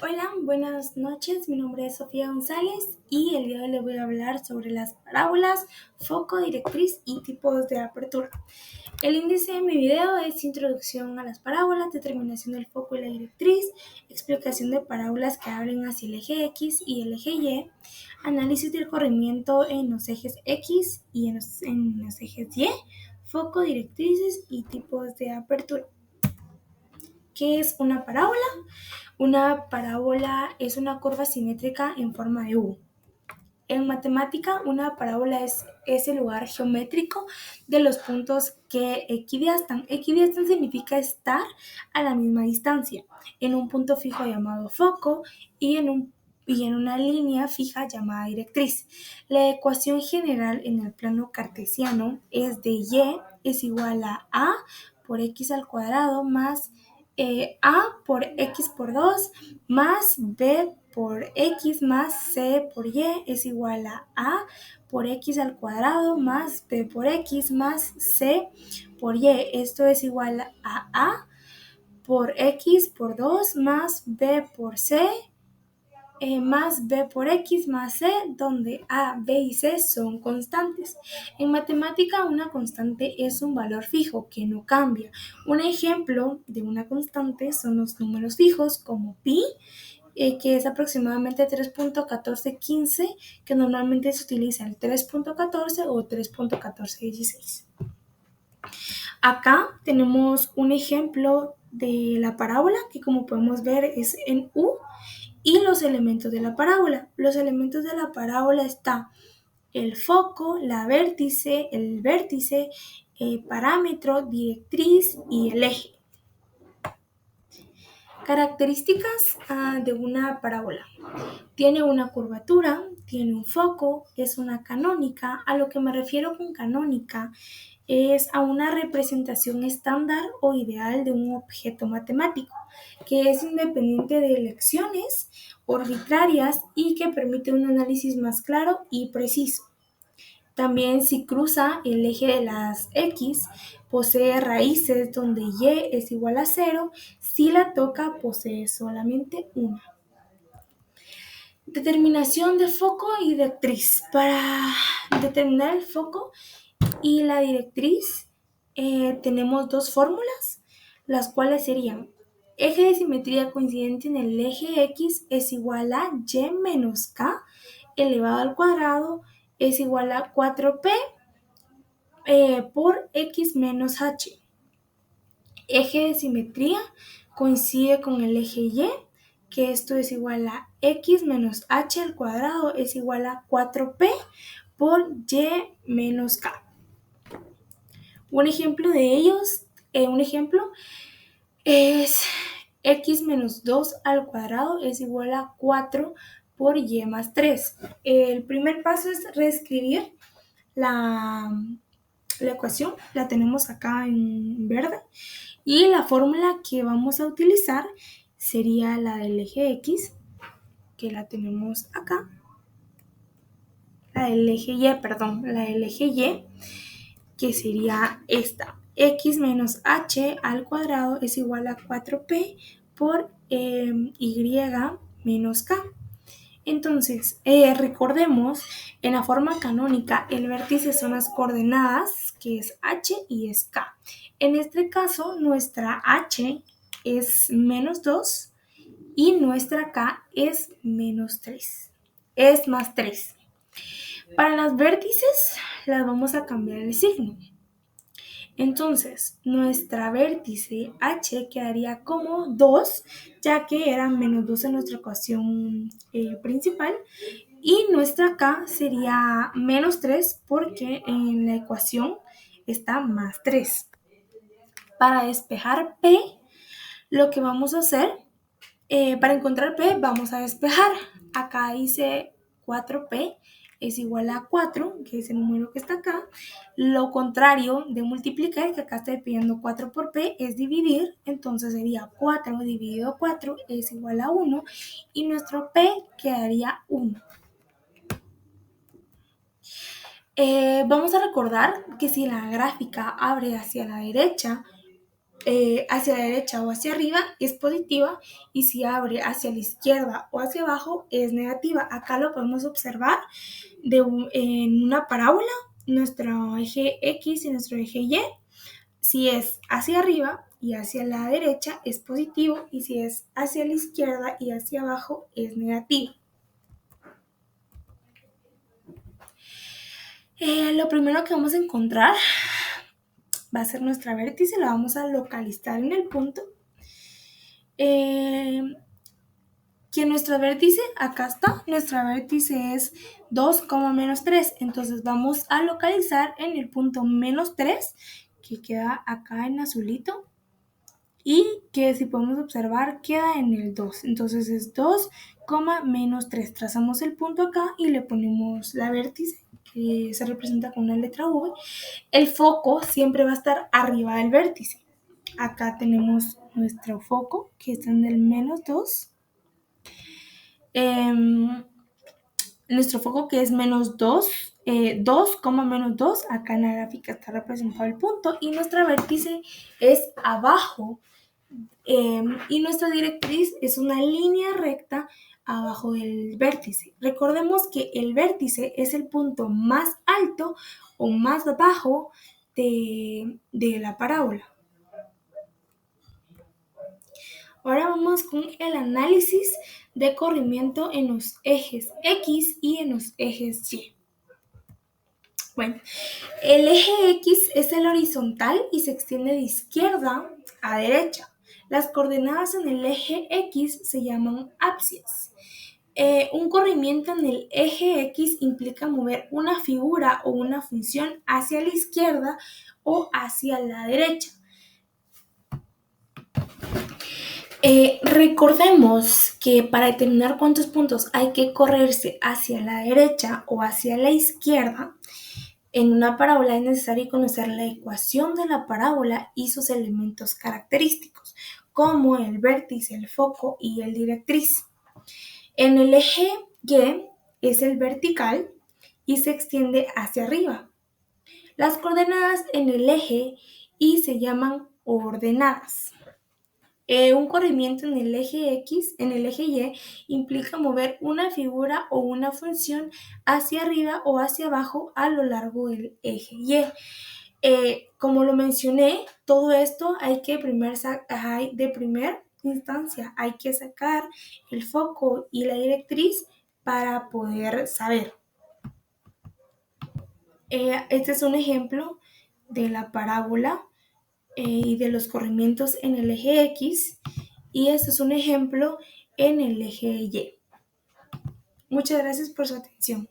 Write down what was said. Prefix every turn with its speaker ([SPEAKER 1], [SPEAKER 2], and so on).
[SPEAKER 1] Hola, buenas noches. Mi nombre es Sofía González y el día de hoy les voy a hablar sobre las parábolas, foco, directriz y tipos de apertura. El índice de mi video es introducción a las parábolas, determinación del foco y la directriz, explicación de parábolas que abren hacia el eje X y el eje Y, análisis del corrimiento en los ejes X y en los ejes Y, foco, directrices y tipos de apertura. ¿Qué es una parábola? Una parábola es una curva simétrica en forma de U. En matemática, una parábola es el lugar geométrico de los puntos que equidiastan. Equidiastan significa estar a la misma distancia, en un punto fijo llamado foco y en una línea fija llamada directriz. La ecuación general en el plano cartesiano es de y es igual a por x al cuadrado más a por x por 2 más b por x más c por y es igual a por x al cuadrado más b por x más c por y. Esto es igual a por x por 2 más b por c más b por x más c, donde a, b y c son constantes. En matemática, una constante es un valor fijo que no cambia. Un ejemplo de una constante son los números fijos como pi, que es aproximadamente 3.1415, que normalmente se utiliza el 3.14 o 3.1416. Acá tenemos un ejemplo de la parábola, que como podemos ver es en U, y los elementos de la parábola. Los elementos de la parábola está el foco, el vértice, parámetro, directriz y el eje. Características de una parábola. Tiene una curvatura, tiene un foco, es una canónica. A lo que me refiero con canónica es a una representación estándar o ideal de un objeto matemático, que es independiente de elecciones arbitrarias y que permite un análisis más claro y preciso. También si cruza el eje de las X, posee raíces donde Y es igual a 0, si la toca posee solamente una. Determinación de foco y directriz. Para determinar el foco y la directriz tenemos dos fórmulas, las cuales serían eje de simetría coincidente en el eje X es igual a y menos k elevado al cuadrado es igual a 4p por x menos h. Eje de simetría coincide con el eje Y, que esto es igual a x menos h al cuadrado es igual a 4p por y menos k. Un ejemplo de ellos, es x menos 2 al cuadrado es igual a 4 por y más 3. El primer paso es reescribir la ecuación, la tenemos acá en verde, y la fórmula que vamos a utilizar sería la del eje X, que la tenemos acá, la del eje Y, que sería esta. X menos h al cuadrado es igual a 4p por y menos k. Entonces, recordemos, en la forma canónica, el vértice son las coordenadas, que es h y es k. En este caso, nuestra h es menos 2 y nuestra k es menos 3. Es más 3. Para las vértices, las vamos a cambiar el signo. Entonces, nuestra vértice h quedaría como 2, ya que era menos 2 en nuestra ecuación principal, y nuestra k sería menos 3 porque en la ecuación está más 3. Para despejar p, lo que vamos a hacer, para encontrar p, vamos a despejar. Acá dice 4p es igual a 4, que es el número que está acá. Lo contrario de multiplicar, que acá estoy pidiendo 4 por p, es dividir. Entonces sería 4 dividido 4 es igual a 1 y nuestro p quedaría 1. Vamos a recordar que si la gráfica abre hacia la derecha, hacia la derecha o hacia arriba es positiva y si abre hacia la izquierda o hacia abajo es negativa. Acá lo podemos observar en una parábola, nuestro eje X y nuestro eje Y. Si es hacia arriba y hacia la derecha es positivo y si es hacia la izquierda y hacia abajo es negativo. Lo primero que vamos a encontrar va a ser nuestra vértice, la vamos a localizar en el punto. Que nuestro vértice, acá está, nuestra vértice es 2, menos 3, entonces vamos a localizar en el punto menos 3, que queda acá en azulito, y que si podemos observar queda en el 2, entonces es 2, menos 3, trazamos el punto acá y le ponemos la vértice, que se representa con una letra V. El foco siempre va a estar arriba del vértice. Acá tenemos nuestro foco, que está en el menos 2. Nuestro foco que es menos 2, 2, menos 2, acá en la gráfica está representado el punto y nuestra vértice es abajo y nuestra directriz es una línea recta abajo del vértice. Recordemos que el vértice es el punto más alto o más bajo de la parábola. Ahora vamos con el análisis de corrimiento en los ejes X y en los ejes Y. Bueno, el eje X es el horizontal y se extiende de izquierda a derecha. Las coordenadas en el eje X se llaman ábscias. Un corrimiento en el eje X implica mover una figura o una función hacia la izquierda o hacia la derecha. Recordemos que para determinar cuántos puntos hay que correrse hacia la derecha o hacia la izquierda, en una parábola es necesario conocer la ecuación de la parábola y sus elementos característicos, como el vértice, el foco y el directriz. En el eje Y es el vertical y se extiende hacia arriba. Las coordenadas en el eje Y se llaman ordenadas. Un corrimiento en el eje X, en el eje Y, implica mover una figura o una función hacia arriba o hacia abajo a lo largo del eje Y. Como lo mencioné, todo esto hay que de primera instancia hay que sacar el foco y la directriz para poder saber. Este es un ejemplo de la parábola y de los corrimientos en el eje X y este es un ejemplo en el eje Y. Muchas gracias por su atención.